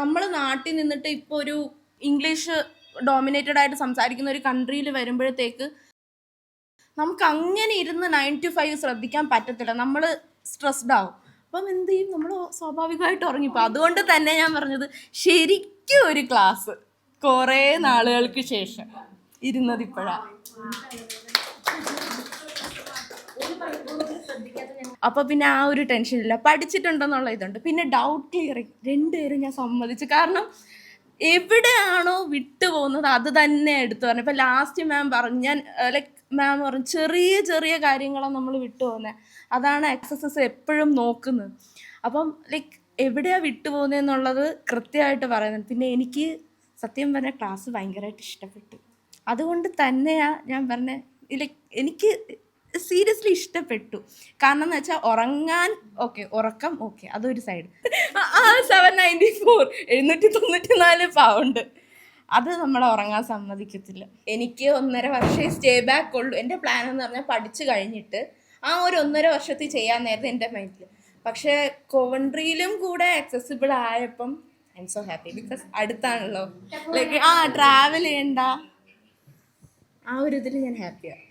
നമ്മൾ നാട്ടിൽ നിന്നിട്ട് ഇപ്പോൾ ഒരു ഇംഗ്ലീഷ് ഡോമിനേറ്റഡ് ആയിട്ട് സംസാരിക്കുന്ന ഒരു കൺട്രിയിൽ വരുമ്പോഴത്തേക്ക് നമുക്ക് അങ്ങനെ ഇരുന്ന് 9 to 5 ശ്രദ്ധിക്കാൻ പറ്റത്തില്ല. നമ്മൾ സ്ട്രെസ്ഡ് ആവും. അപ്പം എന്ത് ചെയ്യും, നമ്മൾ സ്വാഭാവികമായിട്ട് ഉറങ്ങിപ്പോൾ. അതുകൊണ്ട് തന്നെ ഞാൻ പറഞ്ഞത് ശരിക്കും ഒരു ക്ലാസ് കുറേ നാളുകൾക്ക് ശേഷം ഇരുന്നത് ഇപ്പോഴാണ്. അപ്പോൾ പിന്നെ ആ ഒരു ടെൻഷനില്ല, പഠിച്ചിട്ടുണ്ടെന്നുള്ള ഇതുണ്ട്. പിന്നെ ഡൗട്ട് ക്ലിയറിങ് രണ്ടുപേരും ഞാൻ സമ്മതിച്ചു. കാരണം എവിടെയാണോ വിട്ടു പോകുന്നത് അത് തന്നെ എടുത്തു പറഞ്ഞു. ഇപ്പം ലാസ്റ്റ് മാം പറഞ്ഞു, ഞാൻ ലൈക്ക് മാം പറഞ്ഞു ചെറിയ ചെറിയ കാര്യങ്ങളാണ് നമ്മൾ വിട്ടു പോകുന്നത്, അതാണ് എക്സസൈസ് എപ്പോഴും നോക്കുന്നത്. അപ്പം ലൈക്ക് എവിടെയാണ് വിട്ടു പോകുന്നതെന്നുള്ളത് കൃത്യമായിട്ട് പറയുന്നുണ്ട്. പിന്നെ എനിക്ക് സത്യം പറഞ്ഞ ക്ലാസ് ഭയങ്കരമായിട്ട് ഇഷ്ടപ്പെട്ടു. അതുകൊണ്ട് തന്നെയാണ് ഞാൻ പറഞ്ഞത്, ലൈക്ക് എനിക്ക് സീരിയസ്ലി ഇഷ്ടപ്പെട്ടു. കാരണം എന്ന് വെച്ചാൽ ഉറങ്ങാൻ ഓക്കെ, ഉറക്കം ഓക്കെ, അതൊരു സൈഡ്. 794 794 പൗണ്ട് അത് നമ്മളെ ഉറങ്ങാൻ സമ്മതിക്കത്തില്ല. എനിക്ക് 1.5 വർഷമേ സ്റ്റേ ബാക്ക് ഉള്ളൂ. എൻ്റെ പ്ലാൻ എന്ന് പറഞ്ഞാൽ പഠിച്ചു കഴിഞ്ഞിട്ട് ആ ഒരു 1.5 വർഷത്തിൽ ചെയ്യാൻ നേരത്തെ എൻ്റെ മൈൻഡിൽ. പക്ഷേ കോവൻട്രിയിലും കൂടെ അക്സസിബിൾ ആയപ്പം I am so happy. Because അടുത്താണല്ലോ, ലൈക്ക് ട്രാവൽ ചെയ്യണ്ട, ആ ഒരു ഇതിൽ ഞാൻ ഹാപ്പിയാണ്.